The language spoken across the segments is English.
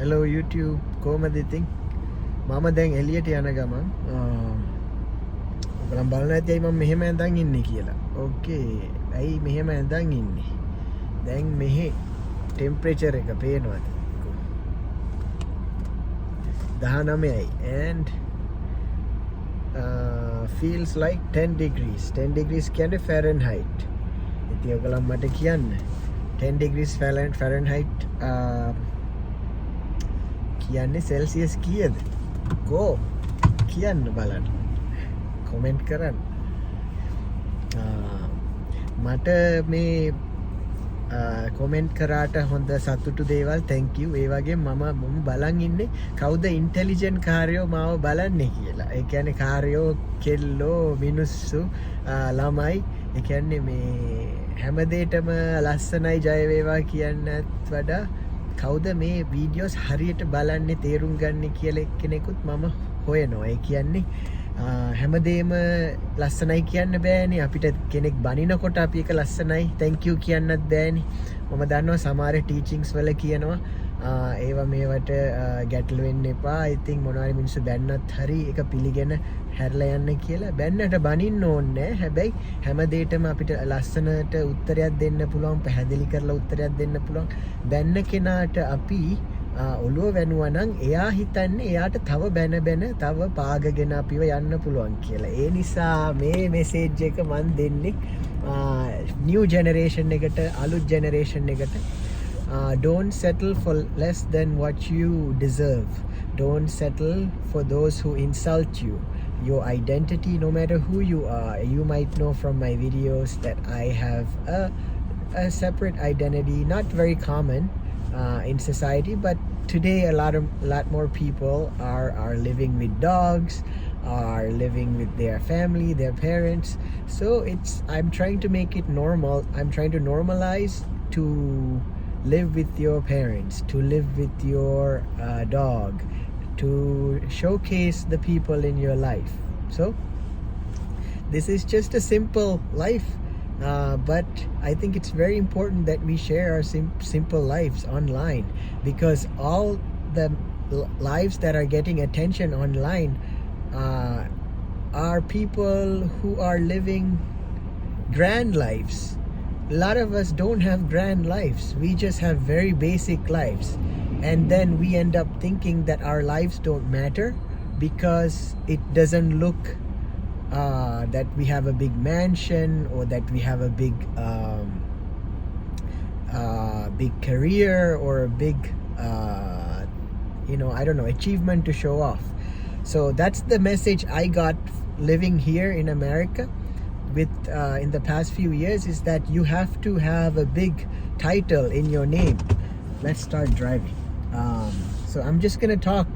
hello YouTube කොහමද ඉතින් මම දැන් එළියට යන ගමන් ඔයගොල්ලන් බලන්න ඇති අයි මම මෙහෙම ඇඳන් ඉන්නේ කියලා ඕකේ ඇයි මෙහෙම ඇඳන් ඉන්නේ දැන් මෙහෙ ටෙම්පරේචර් එක පේනවද 19යි and feels like 10 degrees කියන්නේ Fahrenheit ඉතින් ඔයගොල්ලන් මට කියන්න 10 degrees Fahrenheit කියන්නේ සෙල්සියස් කීයද කෝ කියන්න බලන්න කමෙන්ට් කරන්න මට මේ කොමෙන්ට් කරාට හොඳ සතුටු දේවල් thank you ඒ වගේ මම බලන් ඉන්නේ කවුද ඉන්ටෙලිජන්ට් කාර්යෝ මාව බලන්නේ කියලා ඒ කියන්නේ කාර්යෝ කෙල්ලෝ මිනිස්සු ළමයි ඒ කියන්නේ මේ හැමදේටම ලස්සනයි ජය වේවා කියන්නත් වඩා කවුද මේ වීඩියෝස් හරියට බලන්නේ තේරුම් ගන්න කියලා කෙනෙකුත් මම හොයනවා ඒ කියන්නේ හැමදේම ලස්සනයි කියන්න බෑනේ අපිට කෙනෙක් බනිනකොට අපි එක ලස්සනයි thank you කියන්නත් බෑනේ මම දන්නවා සමහර ටීචින්ග්ස් වල කියනවා ඒවා මේවට ගැටලු වෙන්න එපා I think මොනවාරි මිනිස්සු බැන්නත් හරි ඒක පිළිගෙන හැරලා යන්න කියලා බැන්නට බනින්න ඕනේ නැහැ හැබැයි හැමදේටම අපිට ලස්සනට උත්තරයක් දෙන්න පුළුවන් පැහැදිලි කරලා උත්තරයක් දෙන්න පුළුවන් බැන්න කෙනාට අපි ඔළුව වැනුවා නම් එයා හිතන්නේ එයාට තව බැන තව පාගගෙන අපිව යන්න පුළුවන් කියලා. ඒ නිසා මේ මෙසේජ් එක මන් දෙන්නේ new generation එකට අලුත් generation එකට don't settle for less than what you deserve. Don't settle for those who insult you. Your identity, no matter who you are. You might know from my videos that I have a separate identity, not very common in society, but today a lot more people are living with dogs, are living with their family, their parents. So I'm trying to make it normal. I'm trying to normalize to live with your parents, to live with your dog, to showcase the people in your life. So this is just a simple life. But I think it's very important that we share our simple lives online because all the lives that are getting attention online are people who are living grand lives. A lot of us don't have grand lives. We just have very basic lives. And then we end up thinking that our lives don't matter because it doesn't look that we have a big mansion or that we have a big big career or a big I don't know achievement to show off. So that's the message I got living here in America with in the past few years is that you have to have a big title in your name. Let's start driving. So I'm just gonna talk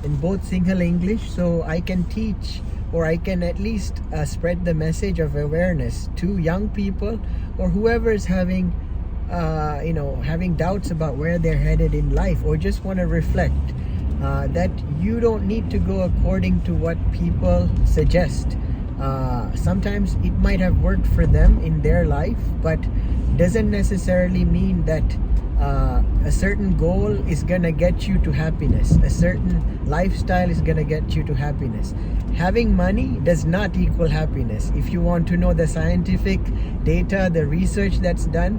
in both Sinhala English so I can teach or I can at least spread the message of awareness to young people or whoever is having having doubts about where they're headed in life or just want to reflect that you don't need to go according to what people suggest. Sometimes it might have worked for them in their life but doesn't necessarily mean that a certain goal is gonna get you to happiness. A certain lifestyle is gonna get you to happiness. Having money does not equal happiness. If you want to know the scientific data, the research that's done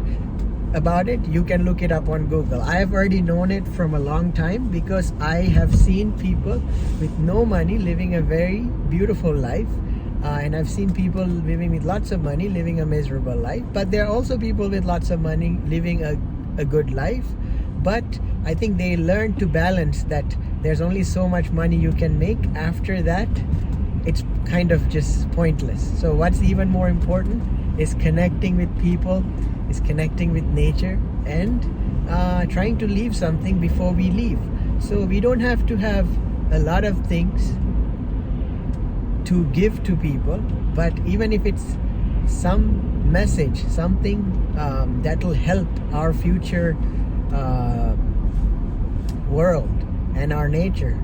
about it, you can look it up on Google. I have already known it from a long time because I have seen people with no money living a very beautiful life. And I've seen people living with lots of money living a miserable life. But there are also people with lots of money living a good life. But I think they learn to balance that there's only so much money you can make. After that, it's kind of just pointless. So what's even more important is connecting with people, is connecting with nature and trying to leave something before we leave. So we don't have to have a lot of things to give to people, but even if it's some message, something that will help our future world and our nature,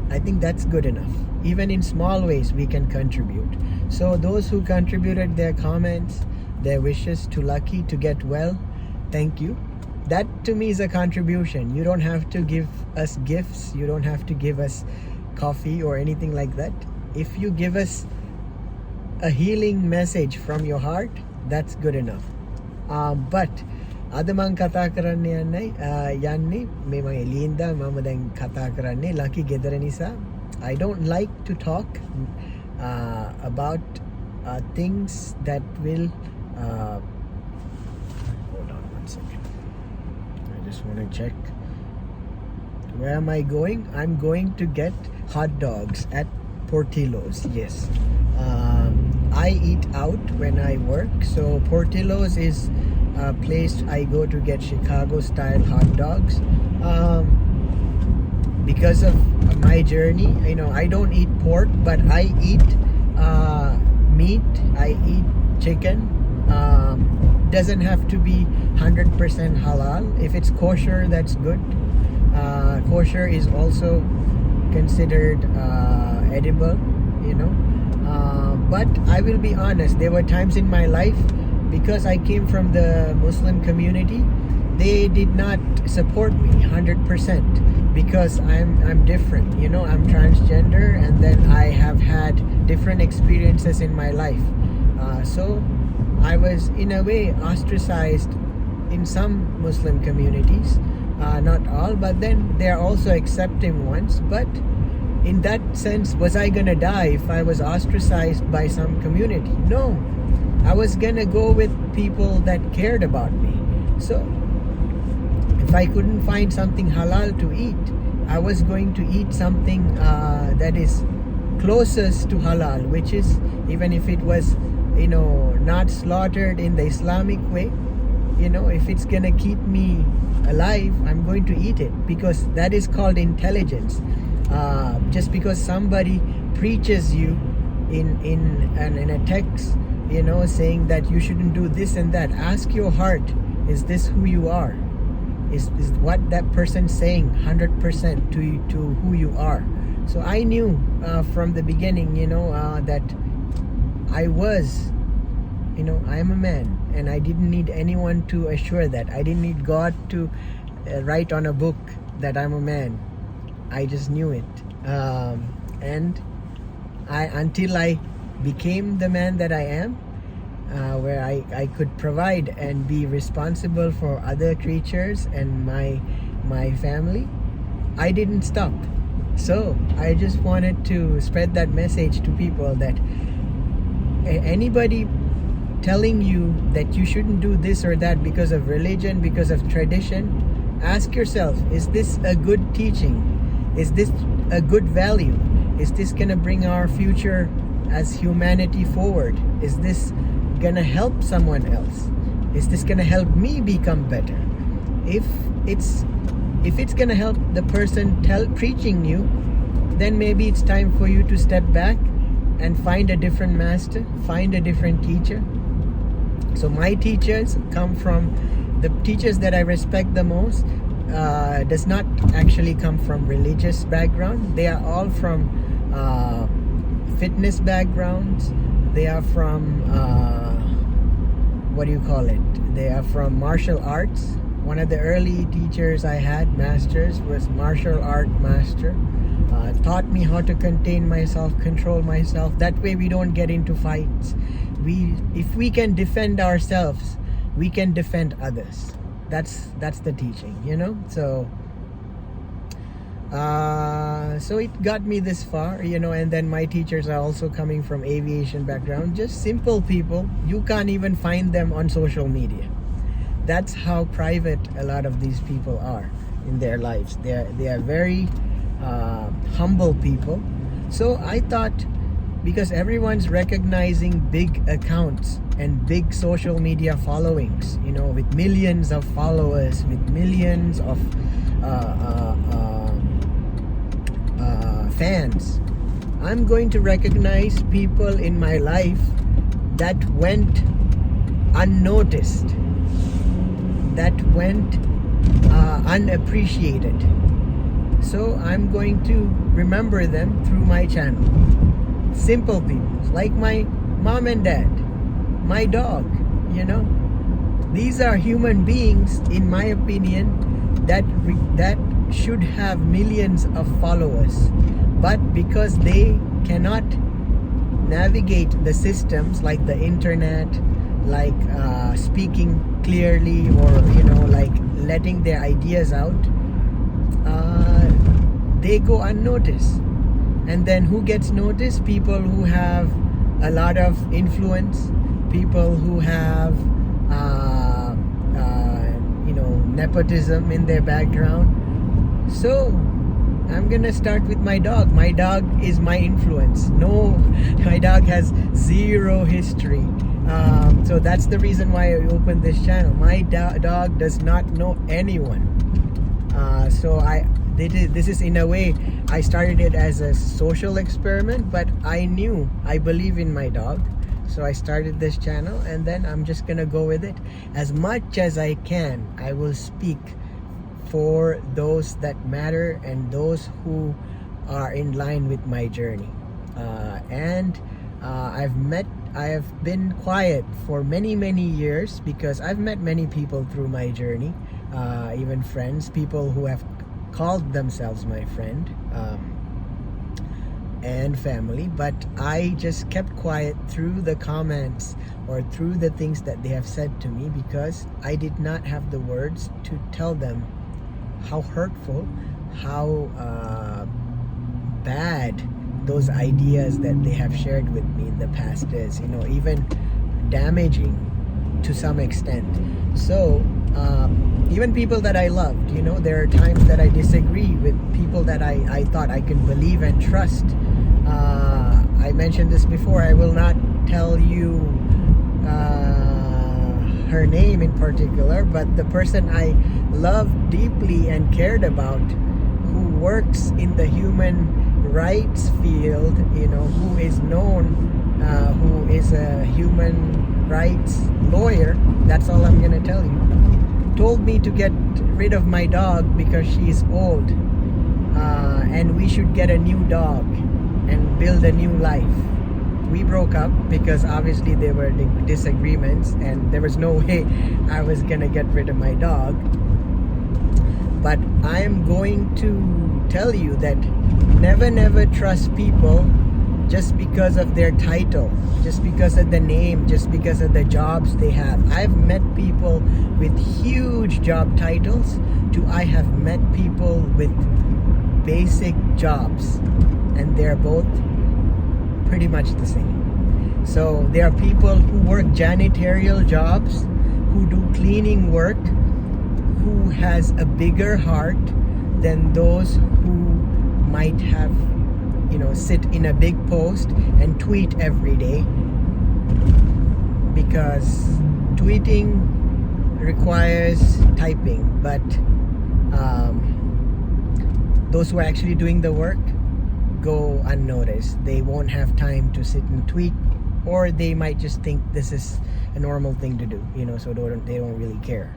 I think that's good enough. Even in small ways we can contribute. So those who contributed their comments, their wishes to Lucky to get well, thank you. that to me is a contribution. You don't have to give us gifts, you don't have to give us coffee or anything like that. If you give us a healing message from your heart, that's good enough. But අද මං කතා කරන්න යන්නේ මේ මම එළියෙන්ද මම දැන් කතා කරන්නේ ලකි ගෙදර නිසා. I don't like to talk about things that will hold on one second. I just want to check where am I going. I'm going to get hot dogs at Portillos. Yes, I eat out when I work, so Portillos is a place I go to get Chicago style hot dogs. Because of my journey, I don't eat pork, but I eat meat, I eat chicken. Doesn't have to be 100% halal. If it's kosher, that's good. Kosher is also considered edible, but I will be honest, there were times in my life, because I came from the Muslim community, they did not support me 100% because I'm different, I'm transgender, and then I have had different experiences in my life. So I was in a way ostracized in some Muslim communities, not all, but then they are also accepting ones. But in that sense, was I gonna die if I was ostracized by some community? No, I was gonna go with people that cared about me. So if I couldn't find something halal to eat, I was going to eat something that is closest to halal, which is, even if it was not slaughtered in the Islamic way, if it's gonna keep me alive, I'm going to eat it, because that is called intelligence. Just because somebody preaches you in a text, saying that you shouldn't do this and that, ask your heart, is this who you are? Is what that person saying 100% to who you are? So I knew from the beginning, that I was, I am a man, and I didn't need anyone to assure that. I didn't need God to write on a book that I'm a man. I just knew it. And until I became the man that I am, where I could provide and be responsible for other creatures and my family, I didn't stop. So I just wanted to spread that message to people, that anybody telling you that you shouldn't do this or that because of religion, because of tradition, ask yourself, is this a good teaching? Is this a good value? Is this gonna bring our future as humanity forward? Is this gonna help someone else? Is this gonna help me become better? If it's gonna help the person preaching you, then maybe it's time for you to step back and find a different master, find a different teacher. So my teachers come from, the teachers that I respect the most does not actually come from religious background. They are all from fitness backgrounds. They are from they are from martial arts. One of the early teachers I had, masters, was martial art master. Taught me how to contain myself, control myself. That way we don't get into fights. If we can defend ourselves, we can defend others. That's the teaching, so it got me this far, and then my teachers are also coming from aviation background, just simple people. You can't even find them on social media. That's how private a lot of these people are in their lives. They are very humble people. So I thought, because everyone's recognizing big accounts and big social media followings, with millions of followers, with millions of fans, I'm going to recognize people in my life that went unnoticed, that went unappreciated. So I'm going to remember them through my channel. Simple people like my mom and dad, my dog, These are human beings, in my opinion, that should have millions of followers, but because they cannot navigate the systems like the internet, like speaking clearly, or like letting their ideas out, they go unnoticed. And then who gets noticed? People who have a lot of influence, people who have nepotism in their background. So I'm gonna start with my dog. My dog is my influence. No, my dog has zero history. So that's the reason why I opened this channel. My dog does not know anyone. So this is, in a way, I started it as a social experiment, but I believe in my dog. So I started this channel, and then I'm just gonna go with it. As much as I can, I will speak for those that matter and those who are in line with my journey. I have been quiet for many years because I've met many people through my journey, even friends, people who have called themselves my friend, and family, but I just kept quiet through the comments or through the things that they have said to me, because I did not have the words to tell them how hurtful, how bad those ideas that they have shared with me in the past is, even damaging to some extent. So even people that I loved, there are times that I disagree with people that I thought I could believe and trust. I mentioned this before. I will not tell you her name in particular, but the person I loved deeply and cared about, who works in the human rights field, who is known, who is a human rights lawyer, that's all I'm gonna tell you, told me to get rid of my dog because she is old, and we should get a new dog and build a new life. We broke up because obviously there were disagreements, and there was no way I was gonna get rid of my dog. But I'm going to tell you that never trust people just because of their title, just because of the name, just because of the jobs they have. I've met people with huge job titles I have met people with basic jobs, and they're both pretty much the same. So there are people who work janitorial jobs, who do cleaning work, who has a bigger heart than those who might have, sit in a big post and tweet every day, because tweeting requires typing, but those who are actually doing the work go unnoticed. They won't have time to sit and tweet, or they might just think this is a normal thing to do, so they don't really care.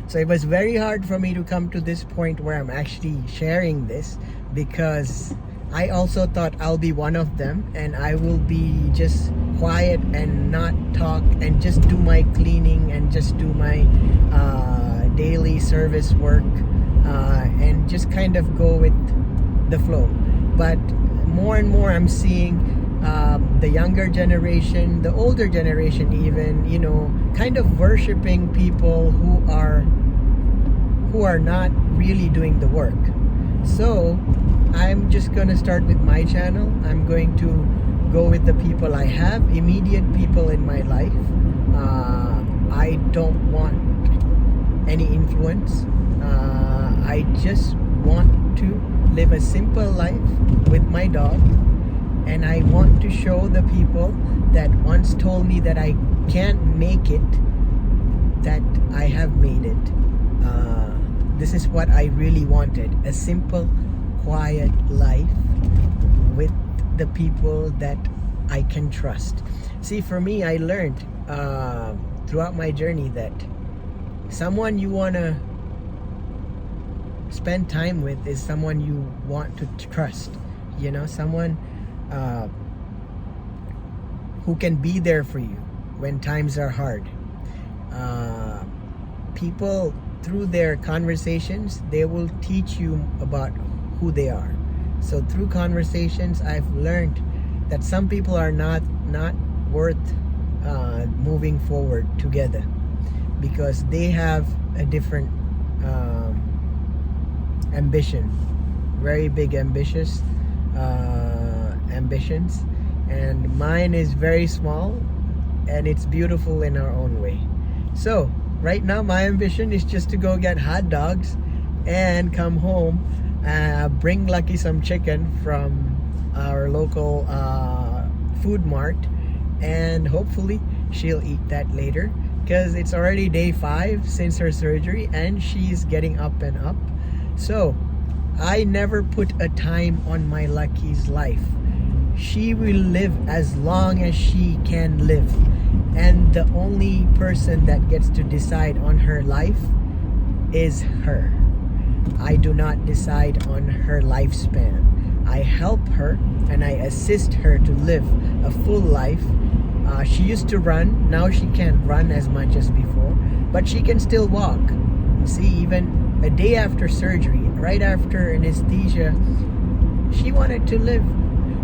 So it was very hard for me to come to this point where I'm actually sharing this, because I also thought I'll be one of them and I will be just quiet and not talk and just do my cleaning and just do my daily service work, and just kind of go with the flow. But more and more I'm seeing the younger generation, the older generation even, kind of worshiping people who are not really doing the work. So I'm just gonna start with my channel. I'm going to go with the people I have, immediate people in my life. I don't want any influence. I just want to live a simple life with my dog, and I want to show the people that once told me that I can't make it, that I have made it. This is what I really wanted, a simple, quiet life with the people that I can trust. See, for me, I learned throughout my journey that someone you want to spend time with is someone you want to trust, someone who can be there for you, when times are hard. People, through their conversations, they will teach you about who they are. So through conversations, I've learned that some people are not worth moving forward together, because they have a different ambition, very big ambitions, and mine is very small, and it's beautiful in our own way. So right now my ambition is just to go get hot dogs and come home, bring Lucky some chicken from our local food mart, and hopefully she'll eat that later, because it's already day 5 since her surgery and she's getting up and up. So I never put a time on my Lucky's life. She will live as long as she can live, and the only person that gets to decide on her life is her. I do not decide on her lifespan. I help her and I assist her to live a full life. She used to run, now she can't run as much as before, but she can still walk. See, even a day after surgery, right after anesthesia, she wanted to live.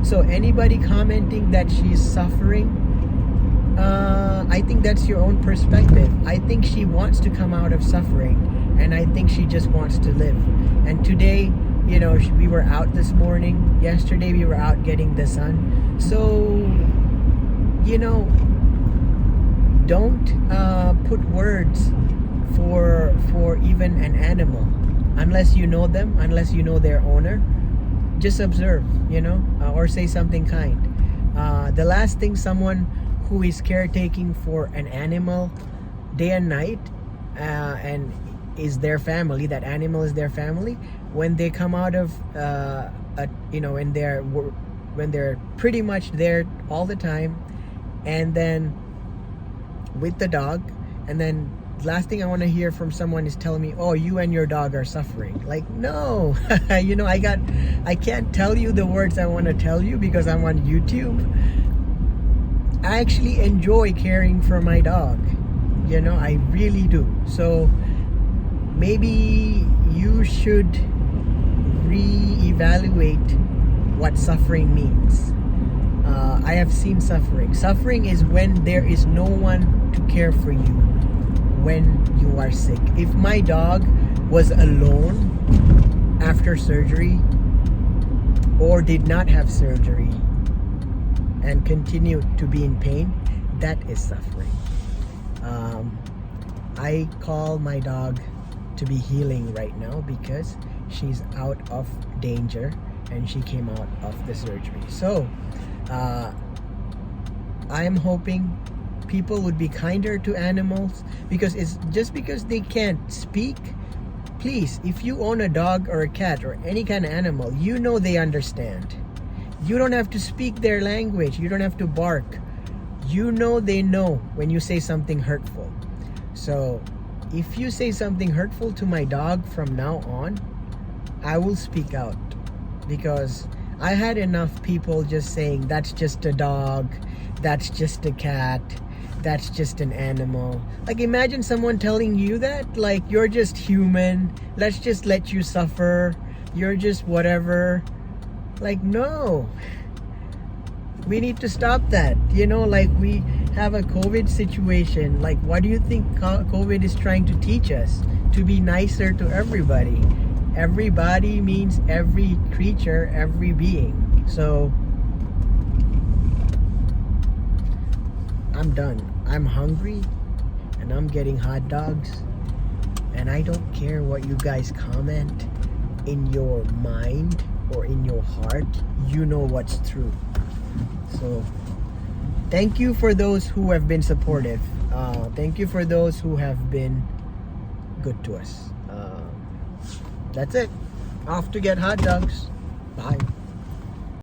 So anybody commenting that she's suffering, I think that's your own perspective. I think she wants to come out of suffering, and I think she just wants to live. And today, you know, we were out this morning. Yesterday we were out getting the sun. So, you know, don't put words for even an animal unless you know them, unless you know their owner. Just observe, you know, or say something kind. The last thing someone who is caretaking for an animal day and night, and is their family, that animal is their family, when they come out of you know, when they're pretty much there all the time, and then with the dog, and then last thing I want to hear from someone is telling me, oh, you and your dog are suffering. Like, no. You know, I can't tell you the words I want to tell you because I'm on YouTube. I actually enjoy caring for my dog, you know, I really do. So maybe you should reevaluate what suffering means. I have seen suffering. Suffering is when there is no one to care for you when you are sick. If my dog was alone after surgery, or did not have surgery and continued to be in pain, that is suffering. I call my dog to be healing right now because she's out of danger and she came out of the surgery. So I'm hoping people would be kinder to animals, because it's just because they can't speak. Please, if you own a dog or a cat or any kind of animal, you know they understand. You don't have to speak their language. You don't have to bark. You know they know when you say something hurtful. So if you say something hurtful to my dog from now on, I will speak out, because I had enough people just saying that's just a dog, that's just a cat, that's just an animal. Like, imagine someone telling you that, like, you're just human, let's just let you suffer, you're just whatever. Like, no, we need to stop that. You know, like, we have a COVID situation. Like, what do you think COVID is trying to teach us? To be nicer to everybody. Everybody means every creature, every being. So I'm done. I'm hungry and I'm getting hot dogs, and I don't care what you guys comment in your mind or in your heart. You know what's true. So thank you for those who have been supportive. Thank you for those who have been good to us. That's it. Off to get hot dogs. Bye.